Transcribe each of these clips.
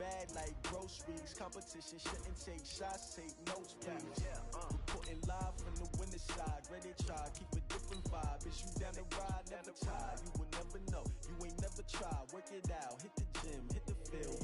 bag like groceries. Competition shouldn't take shots, take notes, please. Reporting live from the winter side. Ready to try, keep a different vibe. Is you down the ride, never tired. You will never know, you ain't never tried. Work it out, hit the gym, hit the field.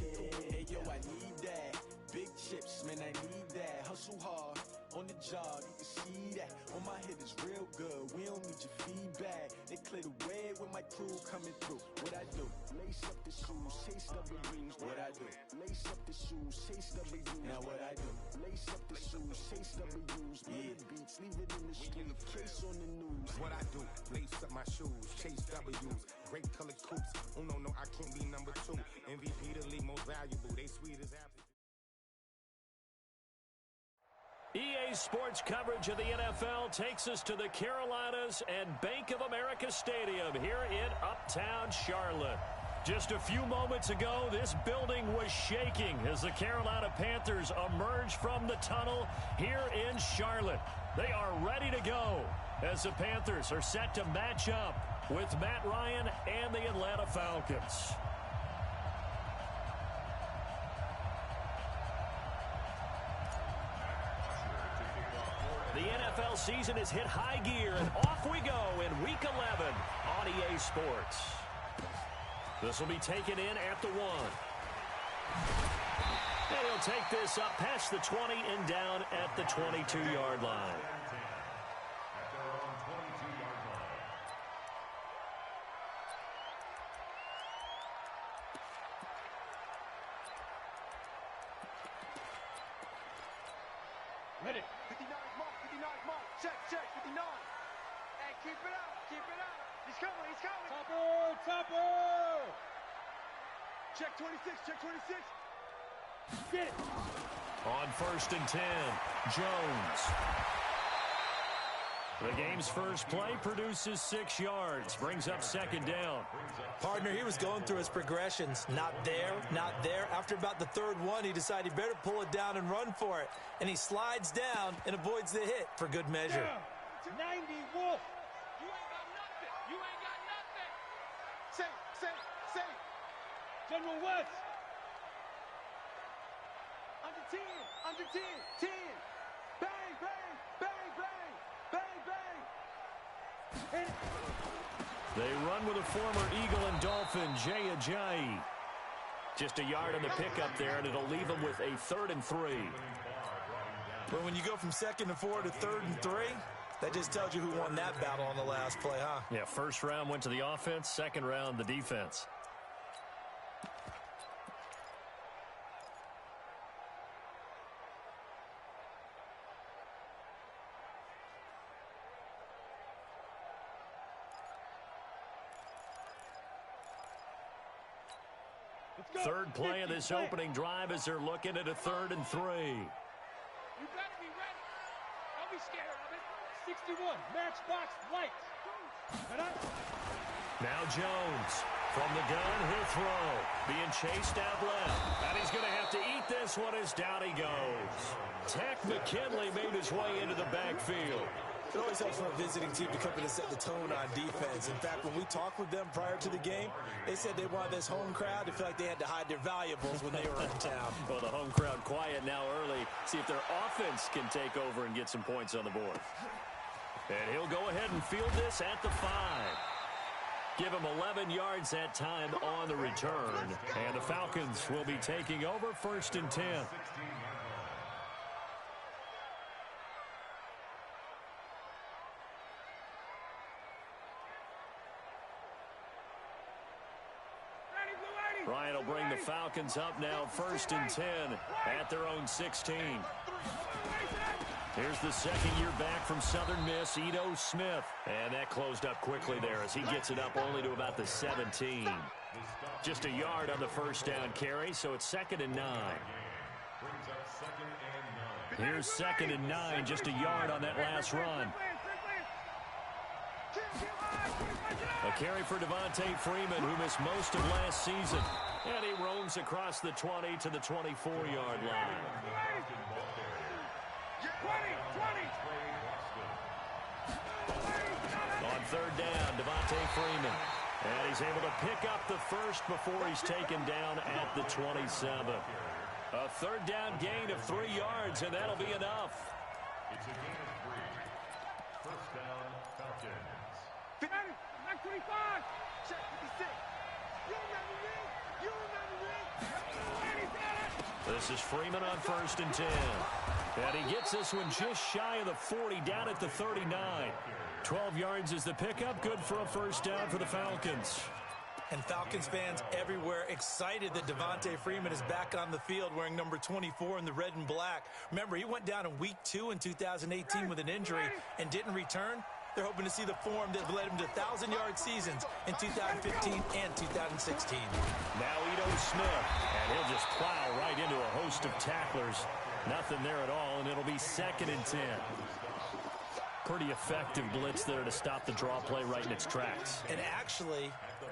Hey yo, I need that. Big chips, man, I need that. Hustle hard, on the job, you can see that. On my head is real good, we don't need your feedback. They clear the way with my crew coming through. What I do? Lace up the shoes, chase W's. What I do? Lace up the shoes, chase W's. Now what I do? Lace up the shoes, chase W's. Yeah, beats, leave it in the street, case on the news. What I do? Lace up my shoes, chase W's. Great colored coops. Oh no, I can't be number 2. MVP the league most valuable. They sweet as apple. EA Sports coverage of the NFL takes us to the Carolinas and Bank of America Stadium here in Uptown Charlotte. Just a few moments ago, this building was shaking as the Carolina Panthers emerged from the tunnel here in Charlotte. They are ready to go as the Panthers are set to match up with Matt Ryan and the Atlanta Falcons. The NFL season has hit high gear, and off we go in Week 11 on EA Sports. This will be taken in at the 1. And he'll take this up past the 20 and down at the 22-yard line. Ready. 59 mark, 59 mark. Check, 59. Hey, keep it up. He's coming. Topper. Check 26, Get it. On 1st and 10, Jones. The game's first play produces 6 yards, brings up 2nd down. Partner, he was going through his progressions. Not there. After about the 3rd one, he decided he better pull it down and run for it. And he slides down and avoids the hit for good measure. 90, Wolf. You ain't got nothing. Say. General West. Under 10. 10. Bang. They run with a former Eagle and Dolphin, Jay Ajayi. Just a yard on the pickup there, and it'll leave them with a 3rd and 3. But when you go from 2nd and 4 to 3rd and 3, that just tells you who won that battle on the last play, huh? Yeah, 1st round went to the offense, 2nd round the defense. Third play of this opening drive as they're looking at a 3rd and 3. You better be ready. Don't be scared of it. 61, matchbox light. Now Jones from the gun, he'll throw. Being chased out left. And he's going to have to eat this one as down he goes. Tech McKinley made his way into the backfield. It always helps for a visiting team to come in and set the tone on defense. In fact, when we talked with them prior to the game, they said they wanted this home crowd to feel like they had to hide their valuables when they were in town. Well, the home crowd quiet now early. See if their offense can take over and get some points on the board. And he'll go ahead and field this at the 5. Give him 11 yards that time on the return. And the Falcons will be taking over 1st and 10. Ryan will bring the Falcons up now 1st and 10 at their own 16. Here's the 2nd year back from Southern Miss, Ito Smith. And that closed up quickly there as he gets it up only to about the 17. Just a yard on the 1st down carry, so it's 2nd and 9. Here's 2nd and 9, just a yard on that last run. A carry for Devontae Freeman, who missed most of last season. And he roams across the 20 to the 24-yard line. 20. On 3rd down, Devontae Freeman. And he's able to pick up the first before he's taken down at the 27. A third down gain of 3 yards, and that'll be enough. It's a gain of 3. First down, Falcons. 25. Check 56. You remember me? You remember me? This is Freeman on 1st and 10. And he gets this one just shy of the 40, down at the 39. 12 yards is the pickup, good for a first down for the Falcons. And Falcons fans everywhere excited that Devontae Freeman is back on the field wearing number 24 in the red and black. Remember, he went down in week 2 in 2018 with an injury and didn't return. They're hoping to see the form that led him to 1,000-yard seasons in 2015 and 2016. Now Ito Smith, and he'll just plow right into a host of tacklers. Nothing there at all, and it'll be 2nd and 10. Pretty effective blitz there to stop the draw play right in its tracks. And actually,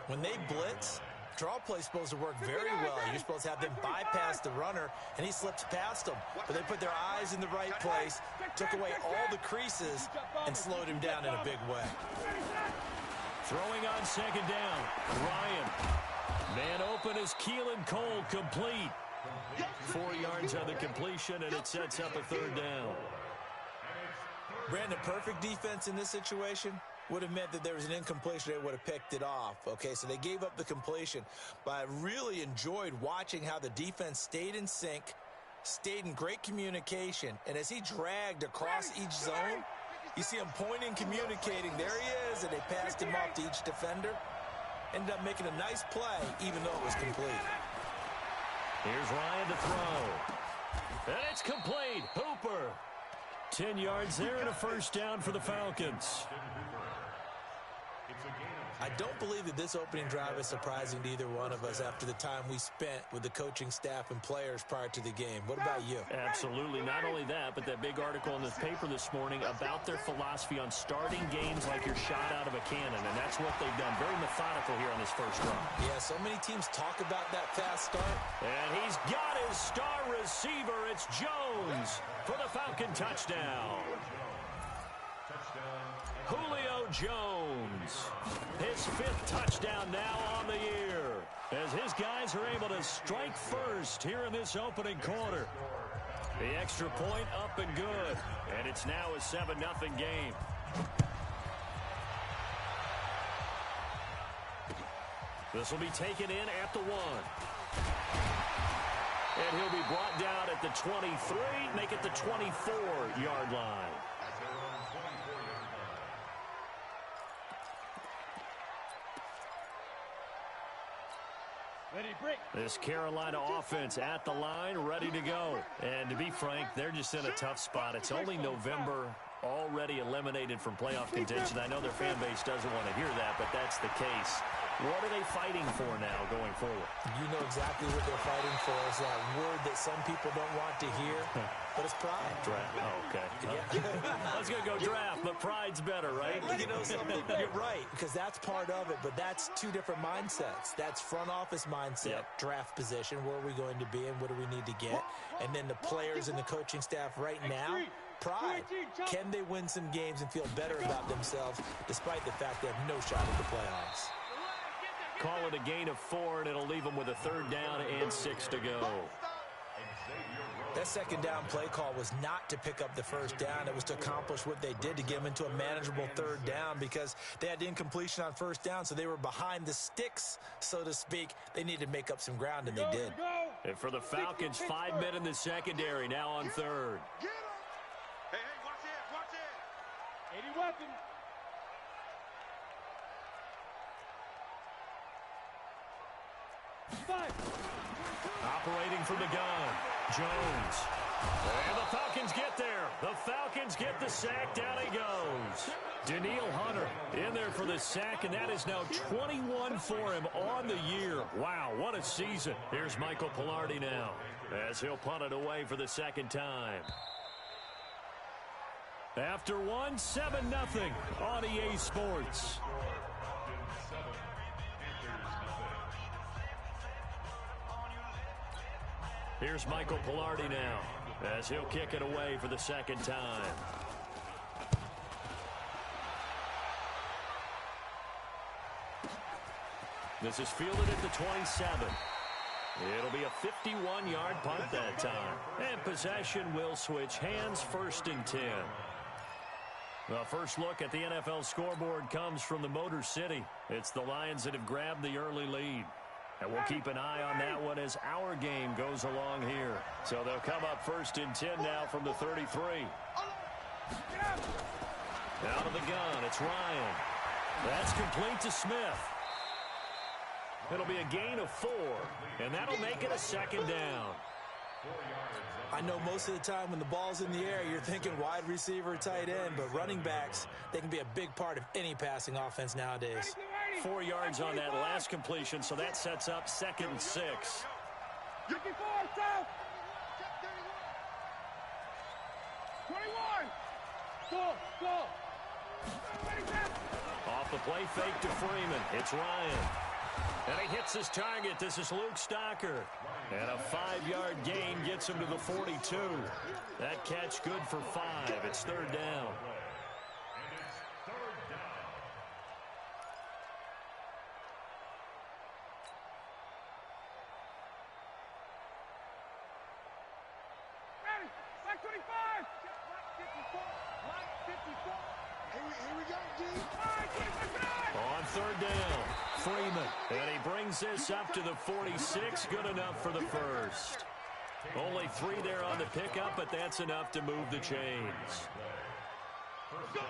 when they blitz, draw play's supposed to work very well. You're supposed to have them bypass the runner, and he slips past them. But they put their eyes in the right place, took away all the creases, and slowed him down in a big way. Throwing on 2nd down, Ryan. Man open is Keelan Cole, complete. 4 yards on the completion, and it sets up a 3rd down. Brandon, perfect defense in this situation would have meant that there was an incompletion. They would have picked it off. Okay, so they gave up the completion. But I really enjoyed watching how the defense stayed in sync, stayed in great communication, and as he dragged across each zone, you see him pointing, communicating. There he is, and they passed him off to each defender. Ended up making a nice play, even though it was complete. Here's Ryan to throw. And it's complete. Hooper. 10 yards there and a first down for the Falcons. I don't believe that this opening drive is surprising to either one of us after the time we spent with the coaching staff and players prior to the game. What about you? Absolutely. Not only that, but that big article in this paper this morning about their philosophy on starting games like you're shot out of a cannon, and that's what they've done. Very methodical here on this first run. Yeah, so many teams talk about that fast start. And he's got his star receiver. It's Jones for the Falcon touchdown. Julio Jones, his 5th touchdown now on the year, as his guys are able to strike first here in this opening quarter. The extra point up and good, and it's now a 7-0 game. This will be taken in at the 1. And he'll be brought down at the 23, make it the 24-yard line. This Carolina offense at the line, ready to go. And to be frank, they're just in a tough spot. It's only November, already eliminated from playoff contention. I know their fan base doesn't want to hear that, but that's the case. What are they fighting for now going forward? You know exactly what they're fighting for. Is that word that some people don't want to hear, but it's pride. Draft. Oh, okay. Yeah. I was going to go draft, but pride's better, right? You know something? You're right, because that's part of it, but that's 2 different mindsets. That's front office mindset, draft position, where are we going to be and what do we need to get? And then the players and the coaching staff right now, pride. Can they win some games and feel better about themselves despite the fact they have no shot at the playoffs? Call it a gain of 4, and it'll leave them with a 3rd down and 6 to go. That 2nd down play call was not to pick up the 1st down. It was to accomplish what they did to get them into a manageable 3rd down because they had incompletion on 1st down, so they were behind the sticks, so to speak. They needed to make up some ground, and they did. And for the Falcons, 5 men in the secondary, now on 3rd. Hey, watch it, watch it. 80 weapons. Operating from the gun, Jones. And the Falcons get there. The Falcons get the sack. Down he goes. Daniil Hunter in there for the sack, and that is now 21 for him on the year. Wow, what a season. Here's Michael Pilardi now as he'll punt it away for the 2nd time. After 1, 7-0 on EA Sports. Here's Michael Pilardi now as he'll kick it away for the 2nd time. This is fielded at the 27. It'll be a 51-yard punt that time. And possession will switch hands, 1st and 10. The first look at the NFL scoreboard comes from the Motor City. It's the Lions that have grabbed the early lead. And we'll keep an eye on that one as our game goes along here. So they'll come up 1st and 10 now from the 33. Out of the gun, it's Ryan. That's complete to Smith. It'll be a gain of 4, and that'll make it a 2nd down. I know most of the time when the ball's in the air, you're thinking wide receiver, tight end, but running backs, they can be a big part of any passing offense nowadays. 4 yards on that last completion, so that sets up 2nd and 6. 54, south. 21. Go. Off the play fake to Freeman. It's Ryan. And he hits his target. This is Luke Stocker. And a 5-yard gain gets him to the 42. That catch good for 5. It's 3rd down. Black 25. Black 54. Here we go, D. On 3rd down, Freeman. And he brings this up to the 46. Good enough for the first. Only 3 there on the pickup, but that's enough to move the chains. Go.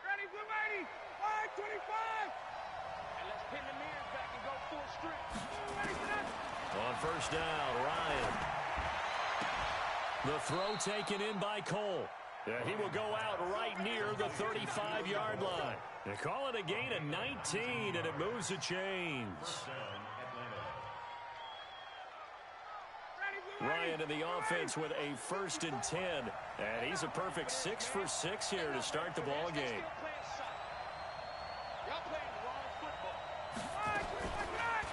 Ready, blue 80. 525. And let's pin the mirrors back and go full strength. Ready for that. On 1st down, Ryan. The throw taken in by Cole. He will go out right near the 35-yard line. They call it a gain of 19, and it moves the chains. Ryan in the offense with a 1st and 10. And he's a perfect 6 for 6 here to start the ball game.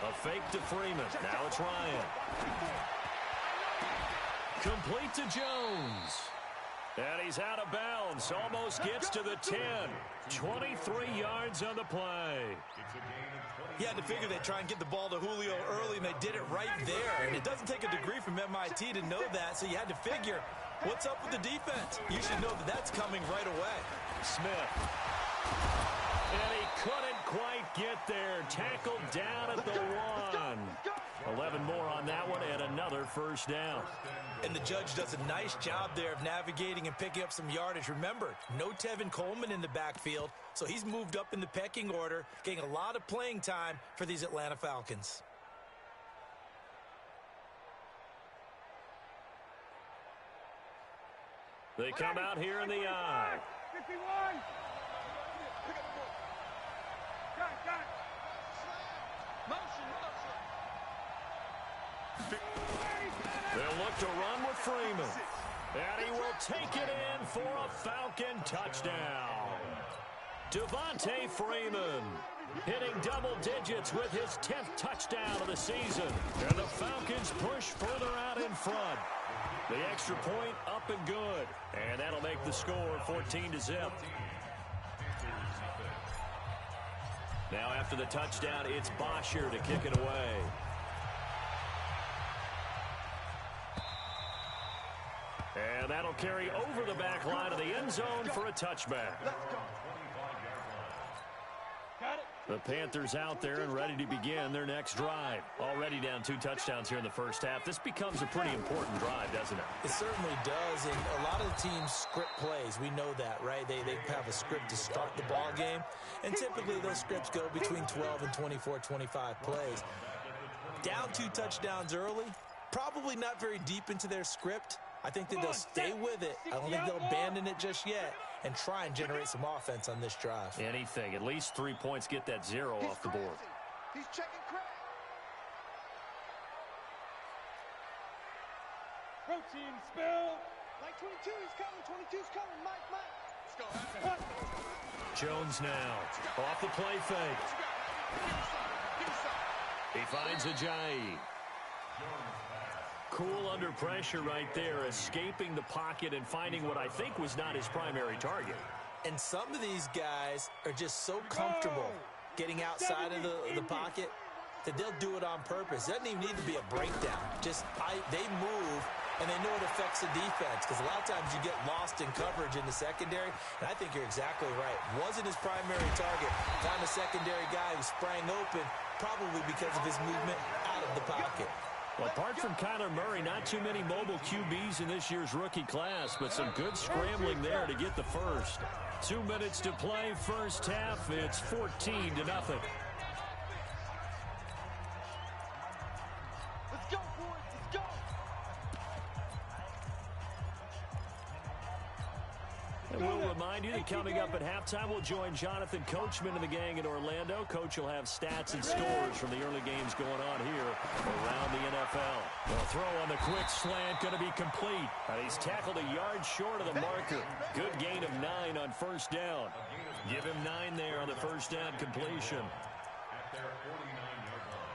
A fake to Freeman. Now it's Ryan. Complete to Jones. And he's out of bounds. Almost gets to the 10. 23 yards on the play. You had to figure they'd try and get the ball to Julio early, and they did it right there. And it doesn't take a degree from MIT to know that, so you had to figure, what's up with the defense? You should know that that's coming right away. Smith. And he couldn't quite get there. Tackled down at the 1. 11 more on that one, and another 1st down. And the judge does a nice job there of navigating and picking up some yardage. Remember, no Tevin Coleman in the backfield, so he's moved up in the pecking order, getting a lot of playing time for these Atlanta Falcons. They come out here in the I. 51. Got it. Motion. They'll look to run with Freeman. And he will take it in for a Falcon touchdown. Devontae Freeman hitting double digits with his 10th touchdown of the season. And the Falcons push further out in front. The extra point up and good. And that'll make the score 14-0. Now after the touchdown, it's Bosher to kick it away. And that'll carry over the back line of the end zone for a touchback. The Panthers out there and ready to begin their next drive. Already down 2 touchdowns here in the first half. This becomes a pretty important drive, doesn't it? It certainly does, and a lot of the teams script plays. We know that, right? They have a script to start the ball game, and typically those scripts go between 12 and 24, 25 plays. Down 2 touchdowns early, probably not very deep into their script. I think that they'll stay with it. I don't think they'll abandon it just yet and try and generate some offense on this drive. Anything. At least 3 points, get that 0 off the board. He's checking crack. Protein spill. Like 22, he's coming. 22's coming. Mike. Let's go. Jones now. Off the play fake. He finds Ajayi. Cool under pressure right there, escaping the pocket and finding what I think was not his primary target. And some of these guys are just so comfortable getting outside of the pocket that they'll do it on purpose. It doesn't even need to be a breakdown. They move, and they know it affects the defense, because a lot of times you get lost in coverage in the secondary, and I think you're exactly right. Wasn't his primary target. Found a secondary guy who sprang open, probably because of his movement out of the pocket. Well, apart from Kyler Murray, not too many mobile QBs in this year's rookie class, but some good scrambling there to get the first. 2 minutes to play, first half. It's 14-0. Let's go, boys. Let's go. And we'll remind you that coming up at halftime, we'll join Jonathan Coachman and the gang in Orlando. Coach will have stats and scores from the early games going on here around the NFL. The throw on the quick slant going to be complete. And he's tackled a yard short of the marker. Good gain of 9 on first down. Give him 9 there on the first down completion. At their 49-yard line.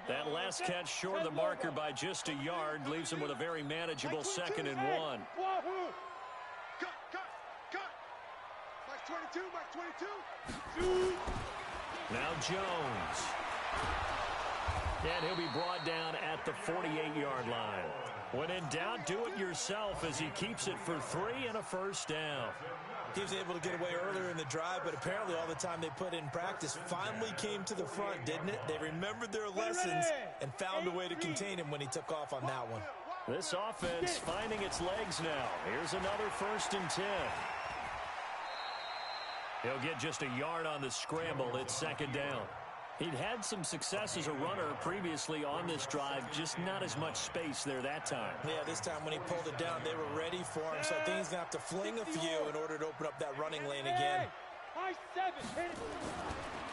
That last catch short of the marker by just a yard leaves him with a very manageable 2nd and 1. Cut. Mike 22. Now Jones. And he'll be brought down at the 48-yard line. When in doubt, do it yourself as he keeps it for 3 and a first down. He was able to get away earlier in the drive, but apparently all the time they put in practice finally came to the front, didn't it? They remembered their lessons and found a way to contain him when he took off on that one. This offense finding its legs now. Here's another 1st and 10. He'll get just a yard on the scramble. It's 2nd down. He'd had some success as a runner previously on this drive, just not as much space there that time. Yeah, this time when he pulled it down, they were ready for him, so I think he's going to have to fling a few in order to open up that running lane again.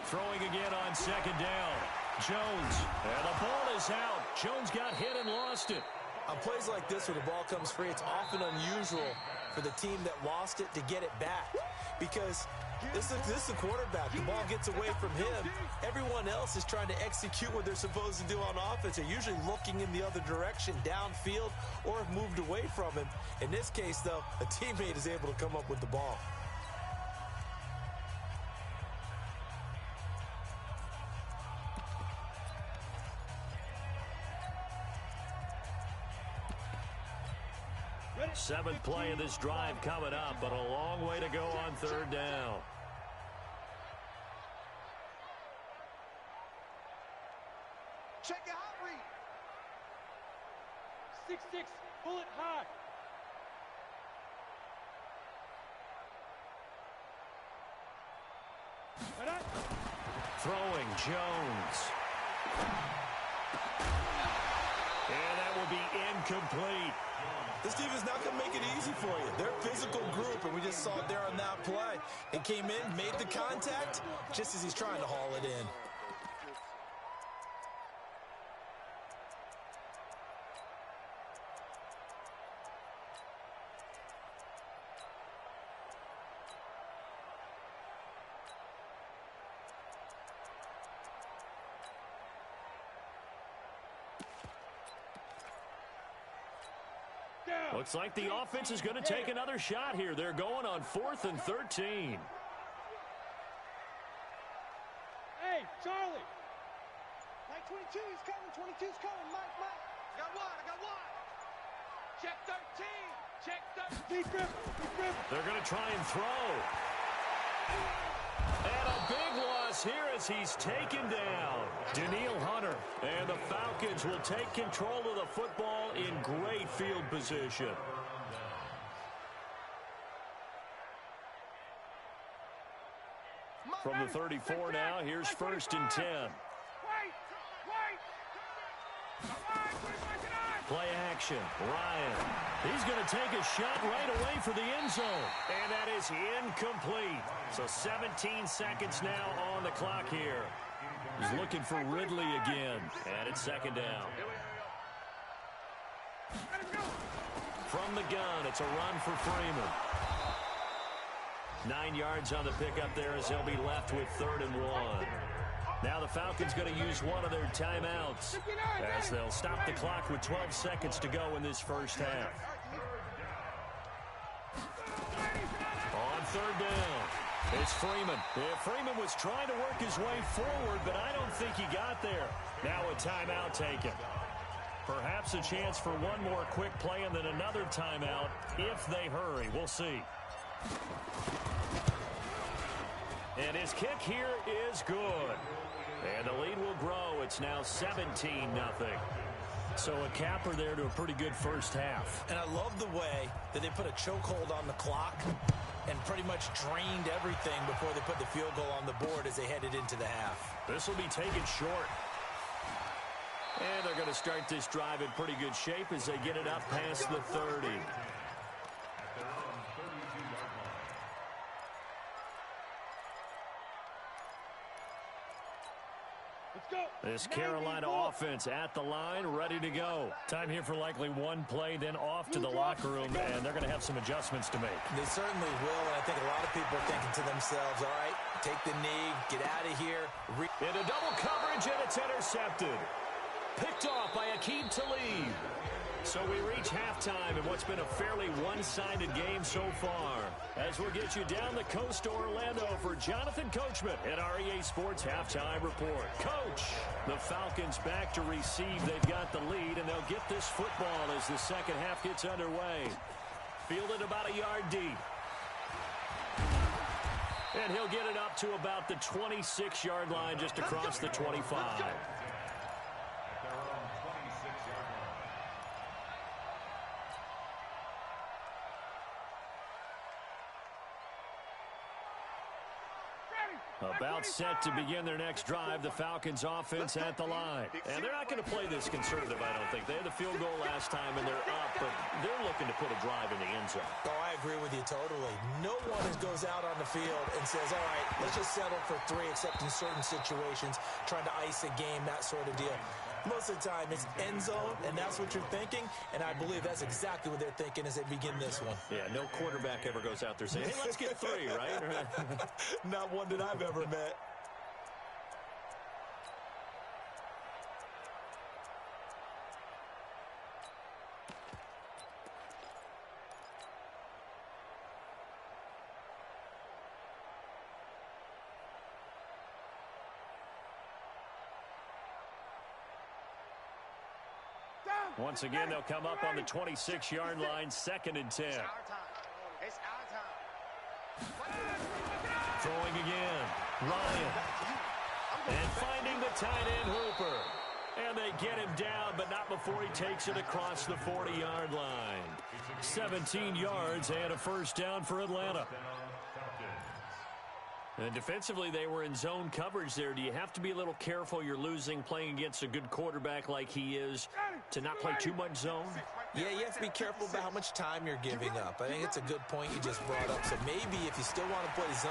Throwing again on 2nd down. Jones, and the ball is out. Jones got hit and lost it. On plays like this where the ball comes free, it's often unusual for the team that lost it to get it back, because this is the quarterback. The ball gets away from him. Everyone else is trying to execute what they're supposed to do on offense. They're usually looking in the other direction, downfield, or have moved away from him. In this case, though, a teammate is able to come up with the ball. Seventh play of this drive coming up, but a long way to go on 3rd down. Check your hot read. 6-6, pull it high. Throwing Jones. And that will be incomplete. This team is not going to make it easy for you. They're a physical group, and we just saw it there on that play. He came in, made the contact, just as he's trying to haul it in. Looks like the offense is going to take another shot here. They're going on 4th and 13. Hey, Charlie. Mike 22, he's coming. 22's coming. Mike. I got one. Check 13. Check 13. Deep grip. They're going to try and throw. And a big loss here as he's taken down. Daniil Hunter. And the Falcons will take control of the football in great field position. From the 34 now, here's 1st and 10. Play action. Ryan. He's going to take a shot right away for the end zone. And that is incomplete. So 17 seconds now on the clock here. He's looking for Ridley again. And it's 2nd down. From the gun, it's a run for Freeman. 9 yards on the pickup there as they'll be left with 3rd and 1. Now the Falcons going to use one of their timeouts as they'll stop the clock with 12 seconds to go in this first half. On 3rd down, it's Freeman. Yeah, Freeman was trying to work his way forward, but I don't think he got there. Now a timeout taken. Perhaps a chance for one more quick play and then another timeout if they hurry. We'll see. And his kick here is good. And the lead will grow. It's now 17-0. So a capper there to a pretty good first half. And I love the way that they put a chokehold on the clock and pretty much drained everything before they put the field goal on the board as they headed into the half. This will be taken short. And they're going to start this drive in pretty good shape as they get it up past the 30. This Carolina offense at the line, ready to go. Time here for likely one play, then off to the locker room, and they're going to have some adjustments to make. They certainly will, and I think a lot of people are thinking to themselves, all right, take the knee, get out of here. Into double coverage, and it's intercepted. Picked off by Aqib Talib. So we reach halftime in what's been a fairly one-sided game so far. As we'll get you down the coast to Orlando for Jonathan Coachman at our EA Sports Halftime Report. Coach, the Falcons back to receive. They've got the lead, and they'll get this football as the second half gets underway. Fielded about a yard deep. And he'll get it up to about the 26-yard line just across the 25. About set to begin their next drive, the Falcons offense at the line. And they're not going to play this conservative, I don't think. They had the field goal last time, and they're up, but they're looking to put a drive in the end zone. Oh, I agree with you totally. No one goes out on the field and says, all right, let's just settle for 3, except in certain situations, trying to ice a game, that sort of deal. Most of the time, it's end zone, and that's what you're thinking, and I believe that's exactly what they're thinking as they begin this one. Yeah, no quarterback ever goes out there saying, hey, let's get 3, right? Not one that I've ever met. Once again, they'll come up on the 26-yard line, 2nd and 10. It's our time. Throwing again, Ryan. And finding the tight end, Hooper. And they get him down, but not before he takes it across the 40-yard line. 17 yards and a first down for Atlanta. And defensively, they were in zone coverage there. Do you have to be a little careful? You're losing, playing against a good quarterback like he is, to not play too much zone? Yeah, you have to be careful about how much time you're giving up. I think it's a good point you just brought up. So maybe if you still want to play zone,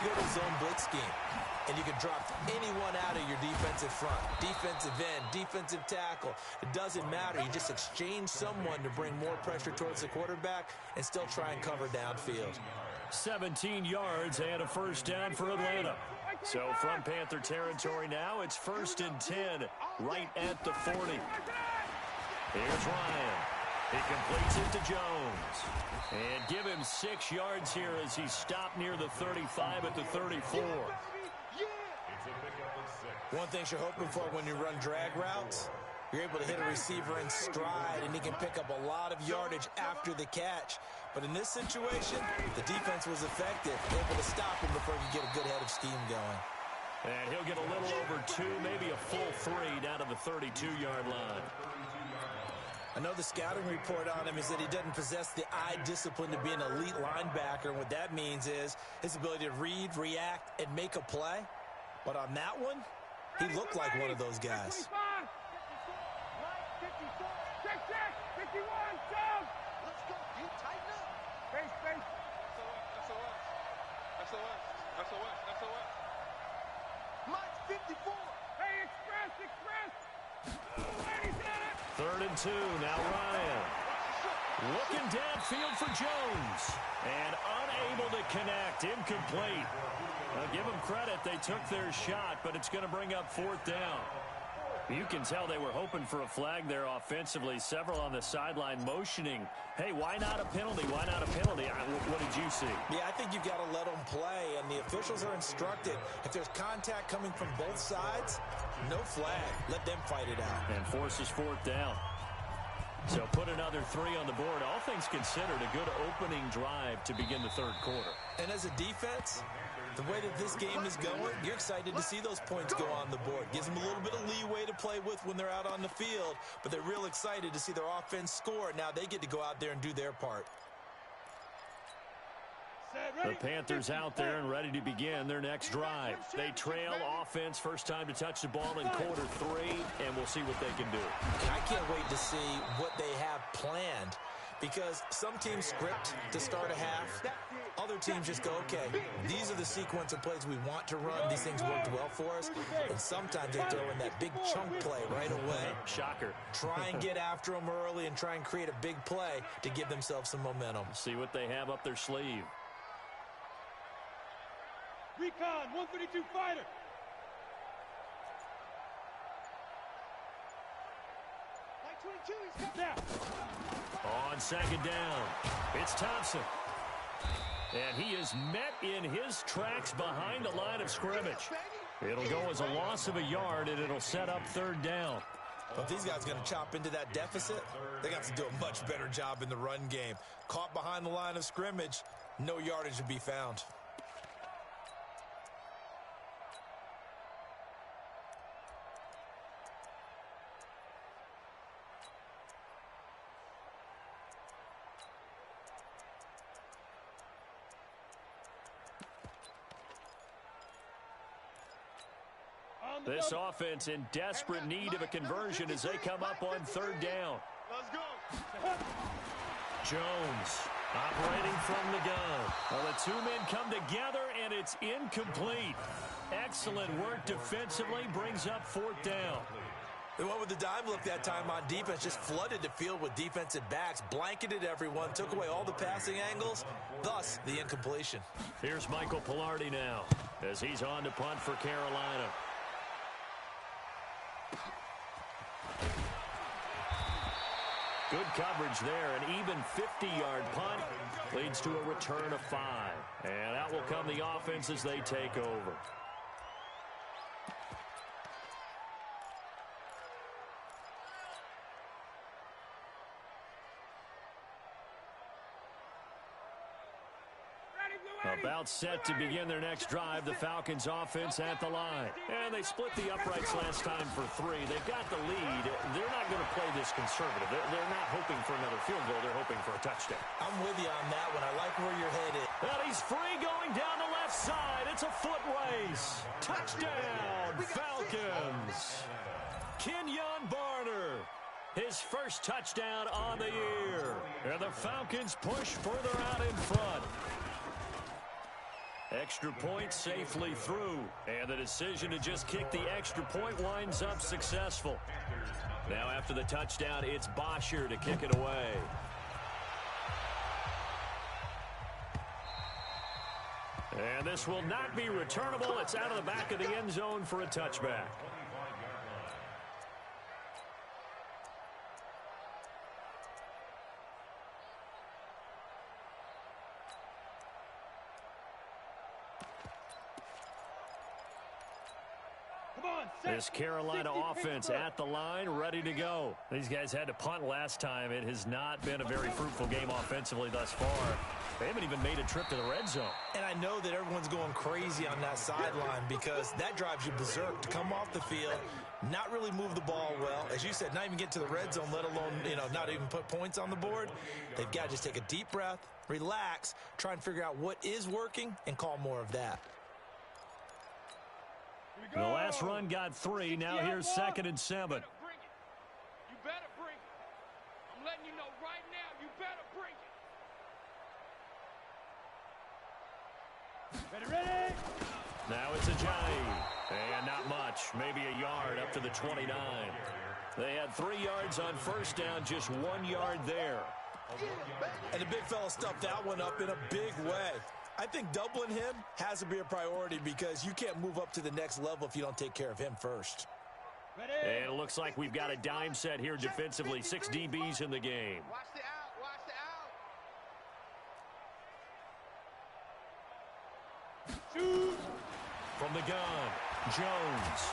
you go to zone blitz scheme. And you can drop anyone out of your defensive front, defensive end, defensive tackle. It doesn't matter. You just exchange someone to bring more pressure towards the quarterback and still try and cover downfield. 17 yards and a first down for Atlanta. So from Panther territory now, it's 1st and 10, right at the 40. Here's Ryan. He completes it to Jones. And give him 6 yards here as he stopped near the 35 at the 34. One thing you're hoping for when you run drag routes, you're able to hit a receiver in stride, and he can pick up a lot of yardage after the catch. But in this situation, the defense was effective, able to stop him before he could get a good head of steam going. And he'll get a little over 2, maybe a full 3 down to the 32-yard line. I know the scouting report on him is that he doesn't possess the eye discipline to be an elite linebacker. And what that means is his ability to read, react, and make a play. But on that one, he looked like one of those guys. 51, down. Let's go. You tighten up. Face. SOS. Mike 54. Hey, express. 3rd and 2, now Ryan. Looking downfield for Jones. And unable to connect. Incomplete. Now, give them credit. They took their shot, but it's going to bring up 4th down. You can tell they were hoping for a flag there offensively. Several on the sideline motioning, hey, why not a penalty? Why not a penalty? What did you see? Yeah, I think you've got to let them play, and the officials are instructed. If there's contact coming from both sides, no flag. Let them fight it out. And forces 4th down. So put another 3 on the board. All things considered, a good opening drive to begin the 3rd quarter. And as a defense, the way that this game is going, you're excited to see those points go on the board. Gives them a little bit of leeway to play with when they're out on the field, but they're real excited to see their offense score. Now they get to go out there and do their part. The Panthers out there and ready to begin their next drive. They trail offense, first time to touch the ball in quarter 3, and we'll see what they can do. I can't wait to see what they have planned, because some teams script to start a half. Other teams just go, okay, these are the sequence of plays we want to run. These things worked well for us. And sometimes they throw in that big chunk play right away. Shocker. Try and get after them early and try and create a big play to give themselves some momentum. See what they have up their sleeve. Recon, 132 fighter. Like 22, he's coming down. On 2nd down, it's Thompson. And he is met in his tracks behind the line of scrimmage. It'll go as a loss of a yard, and it'll set up 3rd down. But these guys are going to chop into that deficit. They got to do a much better job in the run game. Caught behind the line of scrimmage, no yardage to be found. This offense in desperate need of a conversion as they come up on 3rd down. Let's go. Jones operating from the gun. Well, the 2 men come together, and it's incomplete. Excellent work defensively, brings up 4th down. They went with the dime look that time on defense, just flooded the field with defensive backs, blanketed everyone, took away all the passing angles, thus the incompletion. Here's Michael Pilardi now as he's on to punt for Carolina. Good coverage there. An even 50-yard punt leads to a return of 5. And out will come the offense as they take over. About set to begin their next drive, the Falcons offense at the line. And they split the uprights last time for 3. They've got the lead. They're not going to play this conservative. They're not hoping for another field goal. They're hoping for a touchdown. I'm with you on that one. I like where you're headed. And he's free going down the left side. It's a foot race. Touchdown, Falcons. Kenyon Barner. His first touchdown on the year. And the Falcons push further out in front. Extra point safely through, and the decision to just kick the extra point winds up successful. Now after the touchdown, it's Bosher to kick it away. And this will not be returnable. It's out of the back of the end zone for a touchback. This Carolina offense at the line, ready to go. These guys had to punt last time. It has not been a very fruitful game offensively thus far. They haven't even made a trip to the red zone. And I know that everyone's going crazy on that sideline because that drives you berserk to come off the field, not really move the ball well. As you said, not even get to the red zone, let alone, not even put points on the board. They've got to just take a deep breath, relax, try and figure out what is working, and call more of that. The last run got 3. Now here's 2nd and 7. You better bring it. I'm letting you know right now, you better bring it. Ready? Now it's Ajayi. And not much. Maybe a yard up to the 29. They had 3 yards on first down, just 1 yard there. And the big fella stuffed that one up in a big way. I think doubling him has to be a priority because you can't move up to the next level if you don't take care of him first. And it looks like we've got a dime set here defensively. 6 DBs in the game. Watch the out. Watch the out. Shoot. From the gun, Jones.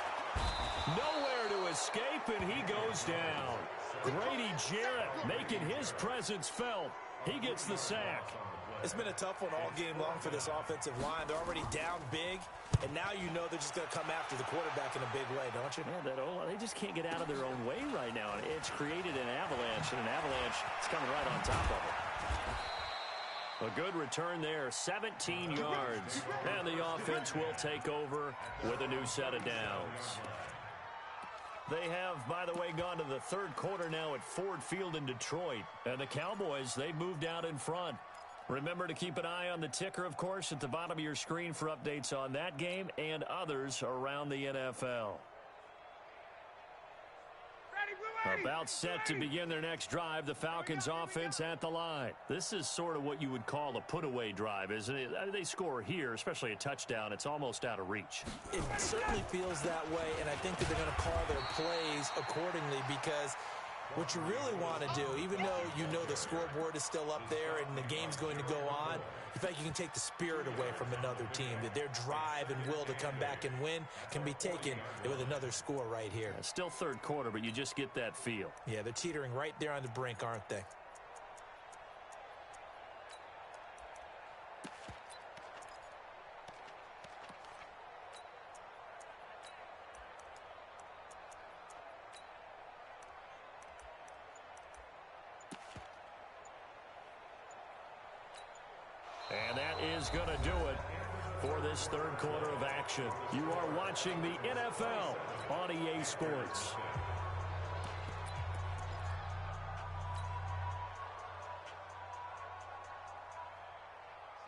Nowhere to escape, and he goes down. Grady Jarrett making his presence felt. He gets the sack. It's been a tough one all game long for this offensive line. They're already down big, and now you know they're just going to come after the quarterback in a big way, don't you? Yeah, they just can't get out of their own way right now. And it's created an avalanche, and an avalanche is coming right on top of it. A good return there, 17 yards. And the offense will take over with a new set of downs. They have, by the way, gone to the third quarter now at Ford Field in Detroit. And the Cowboys, they moved out in front. Remember to keep an eye on the ticker, of course, at the bottom of your screen for updates on that game and others around the NFL. About set to begin their next drive, the Falcons offense at the line. This is sort of what you would call a put-away drive, isn't it? They score here, especially a touchdown. It's almost out of reach. It certainly feels that way, and I think that they're going to call their plays accordingly because what you really want to do, even though you know the scoreboard is still up there and the game's going to go on, in fact, you can take the spirit away from another team, that their drive and will to come back and win can be taken with another score right here. It's still third quarter, but you just get that feel. Yeah, they're teetering right there on the brink, aren't they? And that is going to do it for this third quarter of action. You are watching the NFL on EA Sports.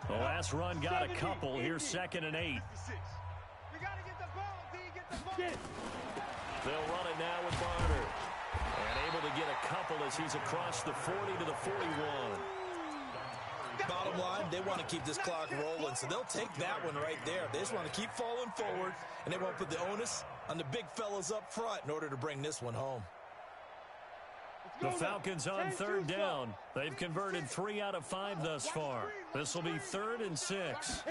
The last run got a couple. Here's 2nd and 8. We got to get the ball, D. Get the ball. They'll run it now with Barner. And able to get a couple as he's across the 40 to the 41. Bottom line, they want to keep this clock rolling, so they'll take that one right there. They just want to keep falling forward, and they won't put the onus on the big fellas up front in order to bring this one home. The Falcons on third down. They've converted 3 out of 5 thus far. This will be 3rd and 6.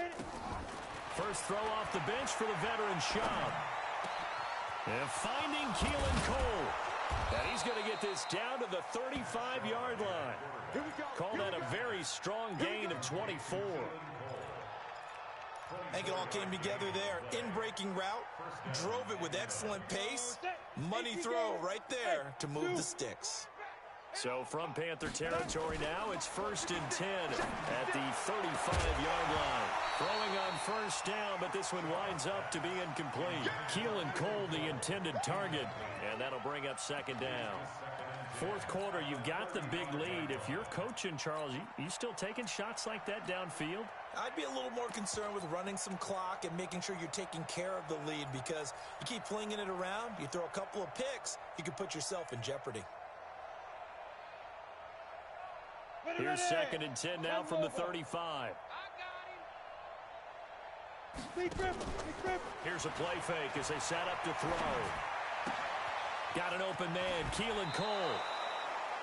First throw off the bench for the veteran Schaub. And finding Keelan Cole. And he's going to get this down to the 35-yard line. Call that a very strong gain of 24. I think it all came together there. In-breaking route, drove it with excellent pace. Money throw right there to move the sticks. So from Panther territory now, it's 1st and 10 at the 35-yard line. Throwing on first down, but this one winds up to be incomplete. Keelan Cole, the intended target, and that'll bring up 2nd down. Fourth quarter, you've got the big lead. If you're coaching, Charles, you still taking shots like that downfield? I'd be a little more concerned with running some clock and making sure you're taking care of the lead because you keep flinging it around, you throw a couple of picks, you can put yourself in jeopardy. Here's 2nd and 10 now from the 35. Here's a play fake as they set up to throw. Got an open man, Keelan Cole.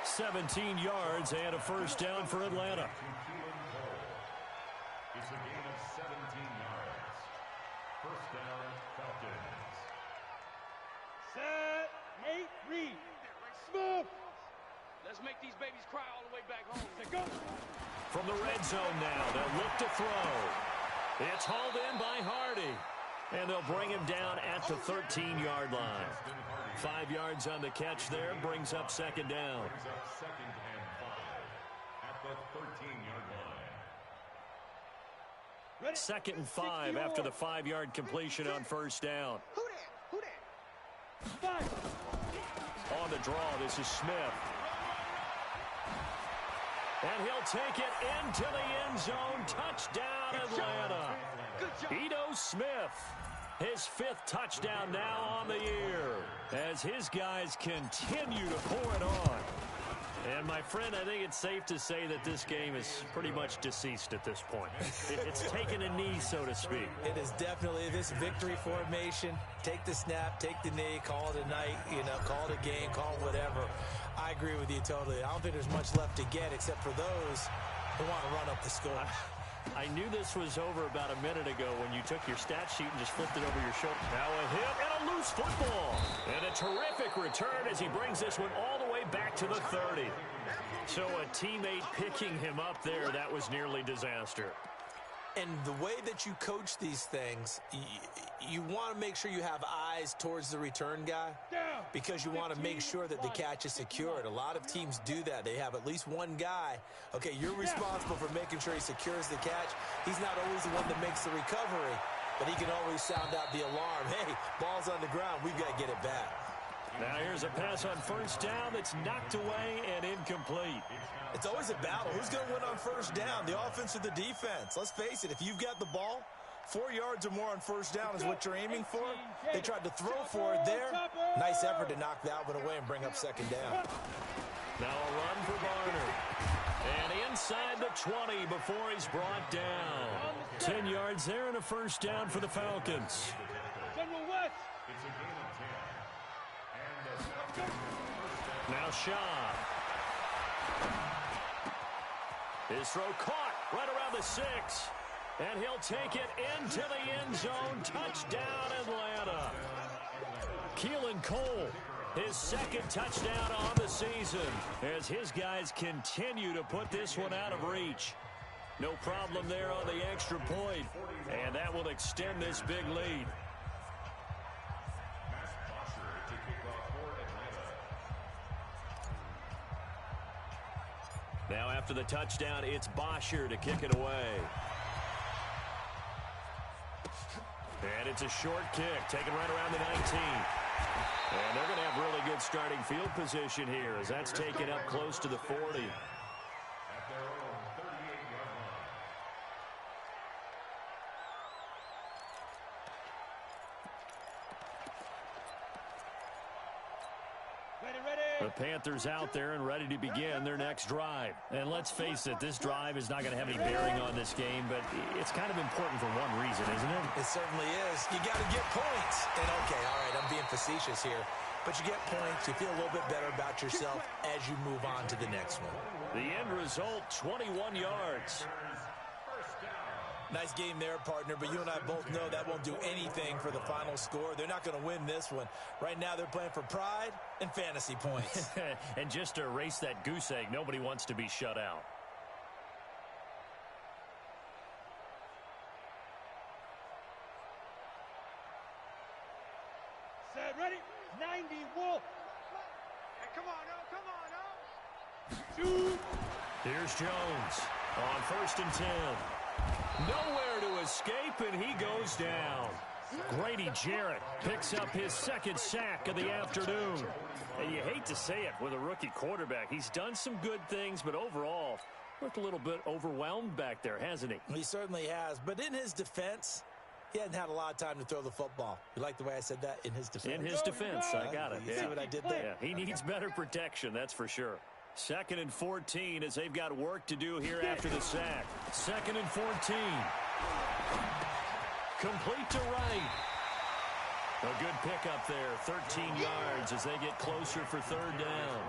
17 yards and a first down for Atlanta. It's a gain of 17 yards. First down, Falcons. Set, Nate, read. Smooth. Let's make these babies cry all the way back home. Go. From the red zone now, they'll look to throw. It's hauled in by Hardy. And they'll bring him down at the 13-yard line. 5 yards on the catch there, brings up 2nd down. Brings up 2nd and 5 at the 13-yard line. 2nd and 5 after the 5-yard completion on first down. Who that? On the draw, this is Smith. And he'll take it into the end zone. Touchdown, Atlanta. Ito Smith, his 5th touchdown now on the year as his guys continue to pour it on. And, my friend, I think it's safe to say that this game is pretty much deceased at this point. It's taken a knee, so to speak. It is definitely this victory formation. Take the snap, take the knee, call it a night, call it a game, call it whatever. I agree with you totally. I don't think there's much left to get except for those who want to run up the score. I knew this was over about a minute ago when you took your stat sheet and just flipped it over your shoulder. Now a hit and a loose football. And a terrific return as he brings this one all the way back to the 30. So a teammate picking him up there, that was nearly disaster. And the way that you coach these things, you want to make sure you have eyes towards the return guy because you want to make sure that the catch is secured. A lot of teams do that. They have at least one guy. Okay, you're responsible for making sure he secures the catch. He's not always the one that makes the recovery, but he can always sound out the alarm. Hey, ball's on the ground. We've got to get it back. Now here's a pass on first down that's knocked away and incomplete. It's always a battle. Who's going to win on first down, the offense or the defense? Let's face it, if you've got the ball, 4 yards or more on first down is what you're aiming for. They tried to throw for it there. Nice effort to knock that one away and bring up second down. Now a run for Barner. And inside the 20 before he's brought down. 10 yards there and a first down for the Falcons. General West. Now Shaw. His throw caught right around the 6. And he'll take it into the end zone. Touchdown, Atlanta. Keelan Cole, his second touchdown on the season as his guys continue to put this one out of reach. No problem there on the extra point. And that will extend this big lead. Now after the touchdown, it's Bosher to kick it away. And it's a short kick, taken right around the 19. And they're going to have really good starting field position here as that's taken up close to the 40. The Panthers out there and ready to begin their next drive. And let's face it, this drive is not going to have any bearing on this game, but it's kind of important for one reason, isn't it? It certainly is. You got to get points. And okay, all right, I'm being facetious here. But you get points, you feel a little bit better about yourself as you move on to the next one. The end result, 21 yards. Nice game there, partner, but you and I both know that won't do anything for the final score. They're not going to win this one. Right now, they're playing for pride and fantasy points. And just to erase that goose egg, nobody wants to be shut out. Set, ready, 90, Wolf. Hey, come on, oh, come on, oh. Shoot. Here's Jones on 1st and 10. Nowhere to escape, and he goes down. Grady Jarrett picks up his second sack of the afternoon. And you hate to say it with a rookie quarterback. He's done some good things, but overall, looked a little bit overwhelmed back there, hasn't he? He certainly has. But in his defense, he hasn't had a lot of time to throw the football. You like the way I said that? In his defense. In his defense, I got it. You see what I did there? Yeah, he needs better protection, that's for sure. 2nd and 14 as they've got work to do here after the sack. 2nd and 14. Complete to right. A good pickup there. 13 yards as they get closer for 3rd down.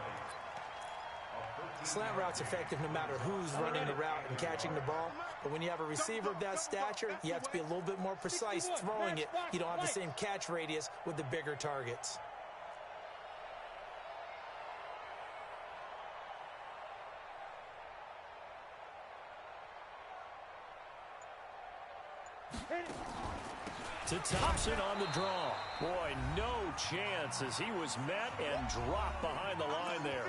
Slant route's effective no matter who's running the route and catching the ball. But when you have a receiver of that stature, you have to be a little bit more precise throwing it. You don't have the same catch radius with the bigger targets. To Thompson on the draw. Boy, no chance as he was met and dropped behind the line there.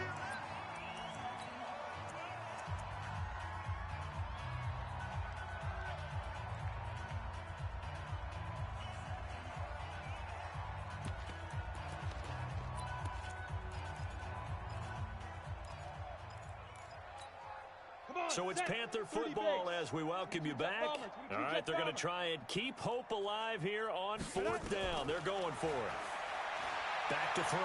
So it's Panther football as we welcome you back. All right, they're going to try and keep hope alive here on 4th down. They're going for it. Back to throw.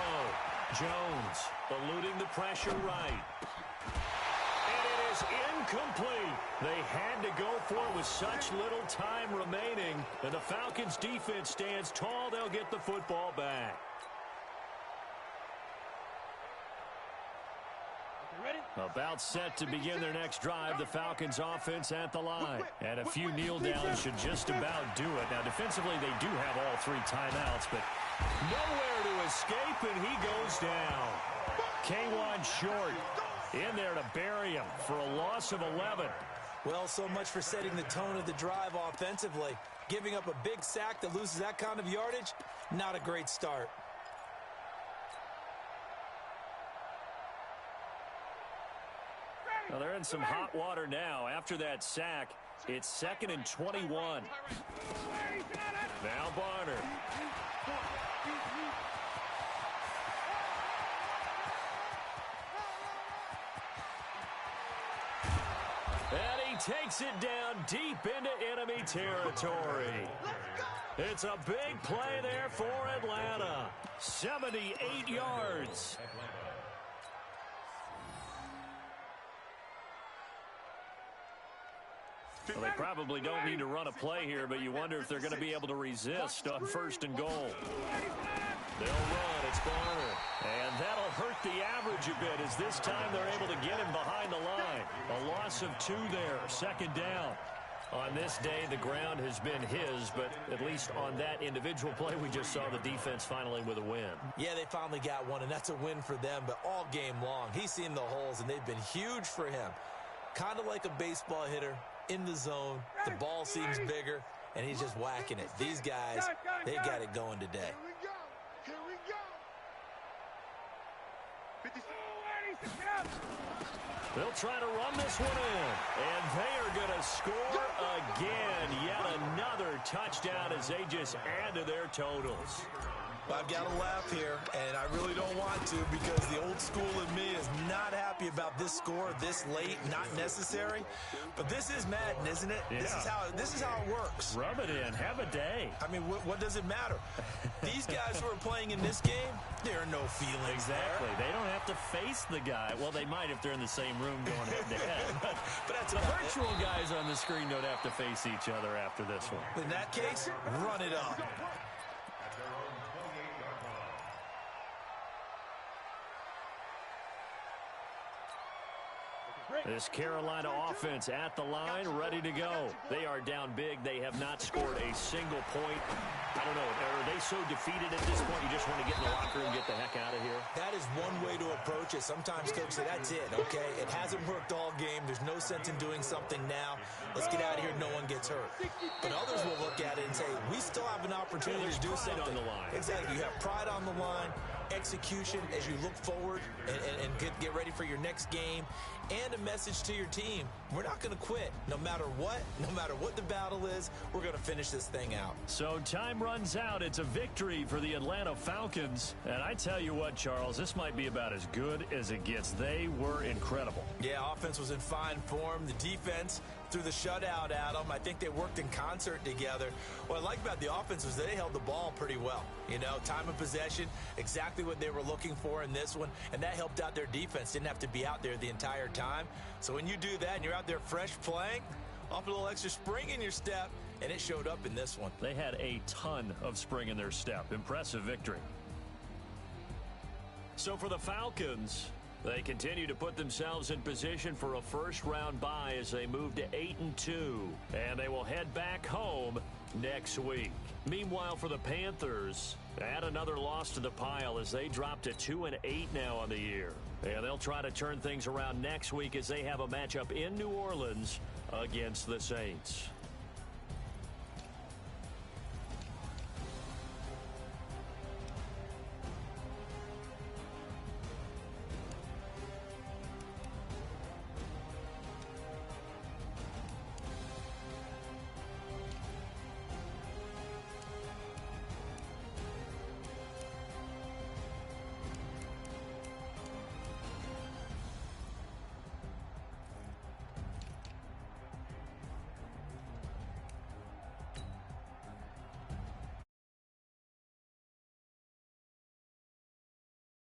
Jones eluding the pressure right. And it is incomplete. They had to go for it with such little time remaining. And the Falcons defense stands tall. They'll get the football back. About set to begin their next drive, the Falcons offense at the line. And a few kneel downs should just about do it. Now, defensively, they do have all 3 timeouts, but nowhere to escape, and he goes down. K1 short in there to bury him for a loss of 11. Well, so much for setting the tone of the drive offensively. Giving up a big sack that loses that kind of yardage, not a great start. Well, they're in some hot water now. After that sack, it's 2nd and 21. Now Barner. And he takes it down deep into enemy territory. It's a big play there for Atlanta. 78 yards. Well, they probably don't need to run a play here, but you wonder if they're going to be able to resist on 1st and goal. They'll run. It's Barner. And that'll hurt the average a bit as this time they're able to get him behind the line. A loss of 2 there. 2nd down. On this day, the ground has been his, but at least on that individual play, we just saw the defense finally with a win. Yeah, they finally got one, and that's a win for them, but all game long, he's seen the holes, and they've been huge for him. Kind of like a baseball hitter. In the zone, the ball seems bigger, and he's just whacking it. These guys, they got it going today. Here we go. They'll try to run this one in, and they are going to score again. Yet another touchdown as they just add to their totals. I've got to laugh here, and I really don't want to because the old school in me is not happy about this score this late, not necessary. But this is Madden, isn't it? Yeah. This is how it works. Rub it in. Have a day. I mean, what does it matter? These guys who are playing in this game, there are no feelings Exactly. there. They don't have to face the guy. Well, they might if they're in the same room going head-to-head. But that's the virtual guys on the screen don't have to face each other after this one. In that case, run it up. This Carolina offense at the line, ready to go. They are down big. They have not scored a single point. I don't know. Are they so defeated at this point you just want to get in the locker room and get the heck out of here? That is one way to approach it. Sometimes coaches say, that's it, okay? It hasn't worked all game. There's no sense in doing something now. Let's get out of here. No one gets hurt. But others will look at it and say, we still have an opportunity to do something. On the line. Exactly. You have pride on the line, execution as you look forward and get ready for your next game, and a message to your team. We're not going to quit. No matter what the battle is, we're going to finish this thing out. So time runs out. It's a victory for the Atlanta Falcons. And I tell you what, Charles, this might be about as good as it gets. They were incredible. Yeah, offense was in fine form. The defense threw the shutout at them. I think they worked in concert together. What I like about the offense was they held the ball pretty well. You know, time of possession, exactly what they were looking for in this one, and that helped out their defense. Didn't have to be out there the entire time. So when you do that and you're out there fresh playing, off a little extra spring in your step, and it showed up in this one. They had a ton of spring in their step. Impressive victory. So for the Falcons, they continue to put themselves in position for a first-round bye as they move to 8-2, and they will head back home next week. Meanwhile, for the Panthers, add another loss to the pile as they drop to 2-8 now on the year. And they'll try to turn things around next week as they have a matchup in New Orleans against the Saints.